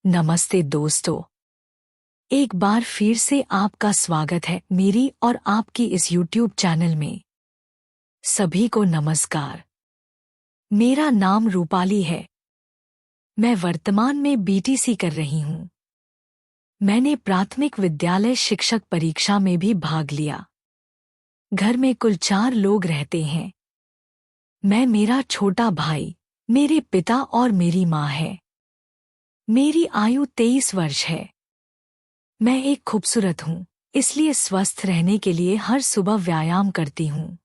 नमस्ते दोस्तों। एक बार फिर से आपका स्वागत है मेरी और आपकी इस YouTube चैनल में। सभी को नमस्कार। मेरा नाम रूपाली है। मैं वर्तमान में बीटीसी कर रही हूँ। मैंने प्राथमिक विद्यालय शिक्षक परीक्षा में भी भाग लिया। घर में कुल 4 लोग रहते हैं। मैं, मेरा छोटा भाई, मेरे पिता और मेरी माँ है। मेरी आयु 23 वर्ष है। मैं एक खूबसूरत हूँ, इसलिए स्वस्थ रहने के लिए हर सुबह व्यायाम करती हूँ।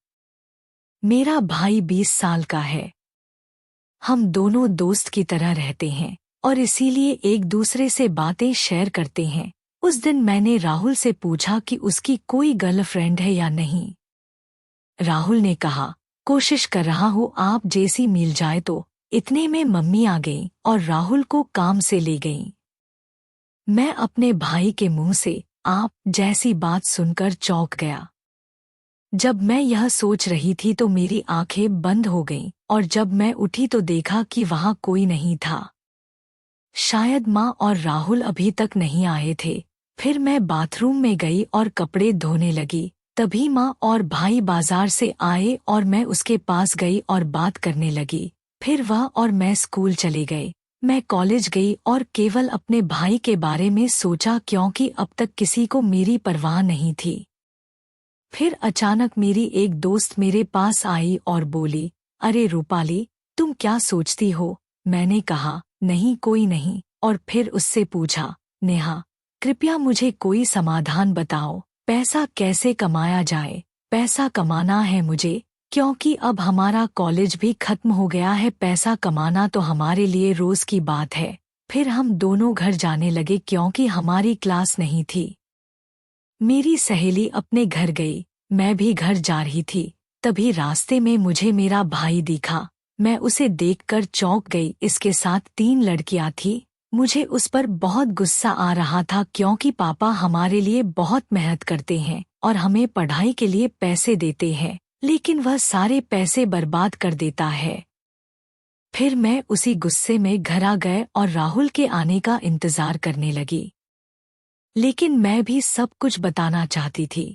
मेरा भाई 20 साल का है। हम दोनों दोस्त की तरह रहते हैं और इसीलिए एक दूसरे से बातें शेयर करते हैं। उस दिन मैंने राहुल से पूछा कि उसकी कोई गर्लफ्रेंड है या नहीं। राहुल ने कहा, कोशिश कर रहा हूँ, आप जैसी मिल जाए तो। इतने में मम्मी आ गई और राहुल को काम से ले गई। मैं अपने भाई के मुंह से आप जैसी बात सुनकर चौंक गया। जब मैं यह सोच रही थी तो मेरी आंखें बंद हो गईं और जब मैं उठी तो देखा कि वहां कोई नहीं था। शायद माँ और राहुल अभी तक नहीं आए थे। फिर मैं बाथरूम में गई और कपड़े धोने लगी। तभी माँ और भाई बाजार से आए और मैं उसके पास गई और बात करने लगी। फिर वह और मैं स्कूल चले गए। मैं कॉलेज गई और केवल अपने भाई के बारे में सोचा क्योंकि अब तक किसी को मेरी परवाह नहीं थी। फिर अचानक मेरी एक दोस्त मेरे पास आई और बोली, अरे रूपाली, तुम क्या सोचती हो? मैंने कहा, नहीं कोई नहीं। और फिर उससे पूछा, नेहा, कृपया मुझे कोई समाधान बताओ। पैसा कैसे कमाया जाए? पैसा कमाना है मुझे, क्योंकि अब हमारा कॉलेज भी खत्म हो गया है। पैसा कमाना तो हमारे लिए रोज की बात है। फिर हम दोनों घर जाने लगे क्योंकि हमारी क्लास नहीं थी। मेरी सहेली अपने घर गई, मैं भी घर जा रही थी। तभी रास्ते में मुझे मेरा भाई दिखा। मैं उसे देखकर चौंक गई। इसके साथ 3 लड़कियां थी। मुझे उस पर बहुत गुस्सा आ रहा था क्योंकि पापा हमारे लिए बहुत मेहनत करते हैं और हमें पढ़ाई के लिए पैसे देते हैं, लेकिन वह सारे पैसे बर्बाद कर देता है। फिर मैं उसी गुस्से में घर आ गए और राहुल के आने का इंतजार करने लगी। लेकिन मैं भी सब कुछ बताना चाहती थी।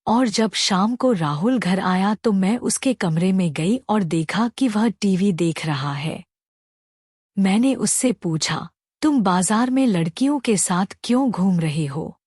और जब शाम को राहुल घर आया तो मैं उसके कमरे में गई और देखा कि वह टीवी देख रहा है। मैंने उससे पूछा, तुम बाजार में लड़कियों के साथ क्यों घूम रहे हो?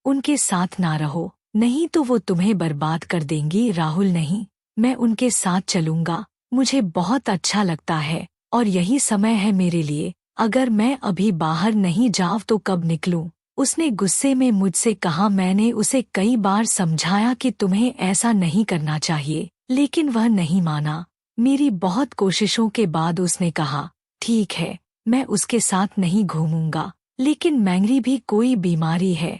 उनके साथ ना रहो, नहीं तो वो तुम्हें बर्बाद कर देंगी। राहुल, नहीं, मैं उनके साथ चलूंगा। मुझे बहुत अच्छा लगता है और यही समय है मेरे लिए। अगर मैं अभी बाहर नहीं जाऊं तो कब निकलूं? उसने गुस्से में मुझसे कहा। मैंने उसे कई बार समझाया कि तुम्हें ऐसा नहीं करना चाहिए, लेकिन वह नहीं माना। मेरी बहुत कोशिशों के बाद उसने कहा, ठीक है, मैं उसके साथ नहीं घूमूंगा, लेकिन मैंगरी भी कोई बीमारी है।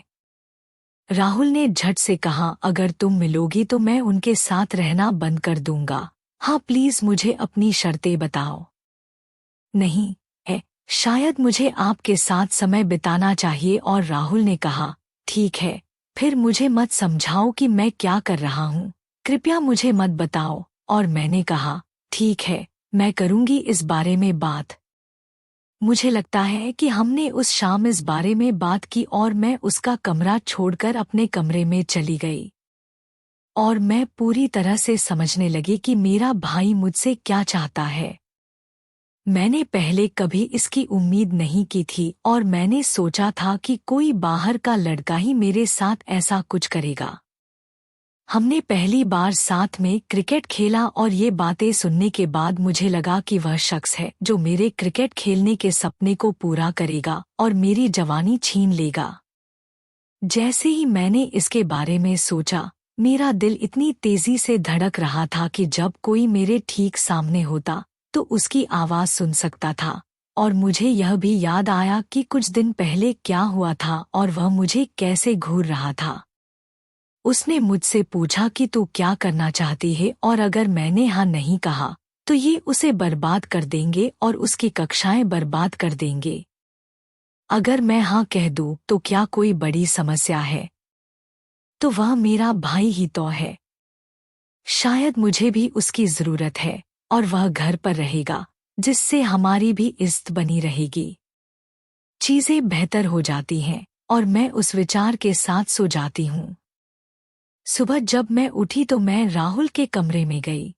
राहुल ने झट से कहा, अगर तुम मिलोगी तो मैं उनके साथ रहना बंद कर दूंगा। हाँ प्लीज, मुझे अपनी शर्तें बताओ। नहीं है, शायद मुझे आपके साथ समय बिताना चाहिए। और राहुल ने कहा, ठीक है, फिर मुझे मत समझाओ कि मैं क्या कर रहा हूँ। कृपया मुझे मत बताओ। और मैंने कहा, ठीक है, मैं करूँगी इस बारे में बात। मुझे लगता है कि हमने उस शाम इस बारे में बात की और मैं उसका कमरा छोड़कर अपने कमरे में चली गई। और मैं पूरी तरह से समझने लगी कि मेरा भाई मुझसे क्या चाहता है। मैंने पहले कभी इसकी उम्मीद नहीं की थी और मैंने सोचा था कि कोई बाहर का लड़का ही मेरे साथ ऐसा कुछ करेगा। हमने पहली बार साथ में क्रिकेट खेला और ये बातें सुनने के बाद मुझे लगा कि वह शख्स है जो मेरे क्रिकेट खेलने के सपने को पूरा करेगा और मेरी जवानी छीन लेगा। जैसे ही मैंने इसके बारे में सोचा, मेरा दिल इतनी तेजी से धड़क रहा था कि जब कोई मेरे ठीक सामने होता तो उसकी आवाज सुन सकता था। और मुझे यह भी याद आया कि कुछ दिन पहले क्या हुआ था और वह मुझे कैसे घूर रहा था। उसने मुझसे पूछा कि तू क्या करना चाहती है, और अगर मैंने हाँ नहीं कहा तो ये उसे बर्बाद कर देंगे और उसकी कक्षाएं बर्बाद कर देंगे। अगर मैं हाँ कह दूं तो क्या कोई बड़ी समस्या है? तो वह मेरा भाई ही तो है। शायद मुझे भी उसकी जरूरत है और वह घर पर रहेगा, जिससे हमारी भी इज्जत बनी रहेगी। चीजें बेहतर हो जाती हैं और मैं उस विचार के साथ सो जाती हूँ। सुबह जब मैं उठी तो मैं राहुल के कमरे में गई।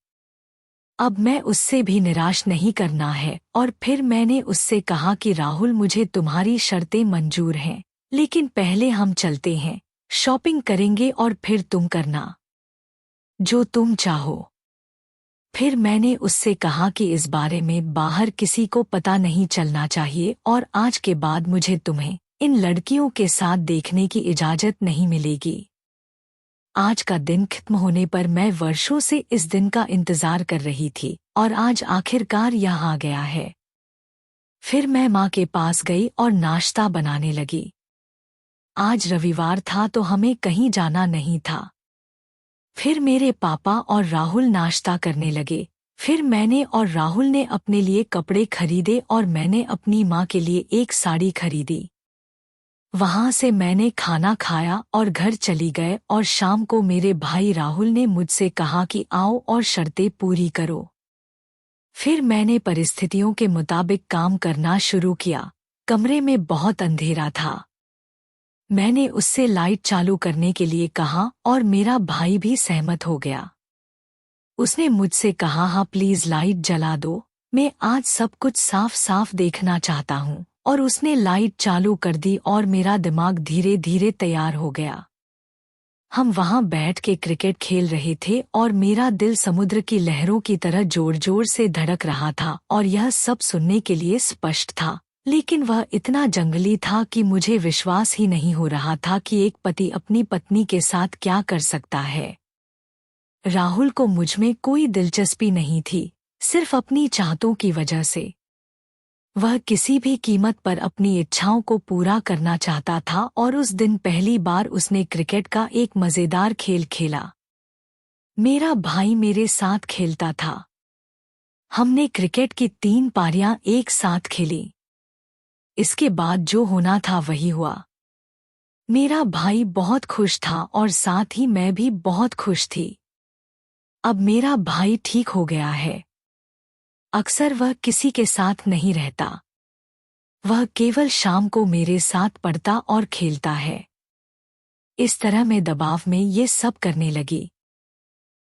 अब मैं उससे भी निराश नहीं करना है और फिर मैंने उससे कहा कि राहुल, मुझे तुम्हारी शर्तें मंजूर हैं, लेकिन पहले हम चलते हैं, शॉपिंग करेंगे और फिर तुम करना जो तुम चाहो। फिर मैंने उससे कहा कि इस बारे में बाहर किसी को पता नहीं चलना चाहिए और आज के बाद मुझे तुम्हें इन लड़कियों के साथ देखने की इजाजत नहीं मिलेगी। आज का दिन खत्म होने पर मैं वर्षों से इस दिन का इंतजार कर रही थी और आज आखिरकार यह आ गया है। फिर मैं माँ के पास गई और नाश्ता बनाने लगी। आज रविवार था तो हमें कहीं जाना नहीं था। फिर मेरे पापा और राहुल नाश्ता करने लगे। फिर मैंने और राहुल ने अपने लिए कपड़े खरीदे और मैंने अपनी माँ के लिए एक साड़ी खरीदी। वहाँ से मैंने खाना खाया और घर चली गए और शाम को मेरे भाई राहुल ने मुझसे कहा कि आओ और शर्तें पूरी करो। फिर मैंने परिस्थितियों के मुताबिक काम करना शुरू किया। कमरे में बहुत अंधेरा था। मैंने उससे लाइट चालू करने के लिए कहा और मेरा भाई भी सहमत हो गया। उसने मुझसे कहा, हाँ प्लीज लाइट जला दो, मैं आज सब कुछ साफ साफ देखना चाहता हूँ। और उसने लाइट चालू कर दी और मेरा दिमाग धीरे धीरे तैयार हो गया। हम वहाँ बैठ के क्रिकेट खेल रहे थे और मेरा दिल समुद्र की लहरों की तरह जोर जोर से धड़क रहा था और यह सब सुनने के लिए स्पष्ट था, लेकिन वह इतना जंगली था कि मुझे विश्वास ही नहीं हो रहा था कि एक पति अपनी पत्नी के साथ क्या कर सकता है। राहुल को मुझमें कोई दिलचस्पी नहीं थी, सिर्फ अपनी चाहतों की वजह से। वह किसी भी कीमत पर अपनी इच्छाओं को पूरा करना चाहता था और उस दिन पहली बार उसने क्रिकेट का एक मजेदार खेल खेला। मेरा भाई मेरे साथ खेलता था। हमने क्रिकेट की 3 पारियां एक साथ खेली। इसके बाद जो होना था वही हुआ। मेरा भाई बहुत खुश था और साथ ही मैं भी बहुत खुश थी। अब मेरा भाई ठीक हो गया है। अक्सर वह किसी के साथ नहीं रहता। वह केवल शाम को मेरे साथ पढ़ता और खेलता है। इस तरह मैं दबाव में ये सब करने लगी।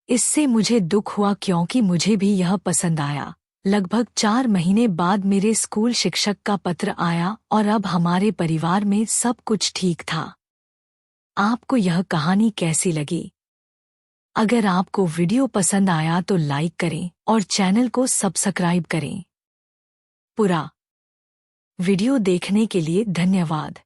इससे मुझे दुख हुआ क्योंकि मुझे भी यह पसंद आया। लगभग 4 महीने बाद मेरे स्कूल शिक्षक का पत्र आया और अब हमारे परिवार में सब कुछ ठीक था। आपको यह कहानी कैसी लगी? अगर आपको वीडियो पसंद आया तो लाइक करें और चैनल को सब्सक्राइब करें। पूरा वीडियो देखने के लिए धन्यवाद।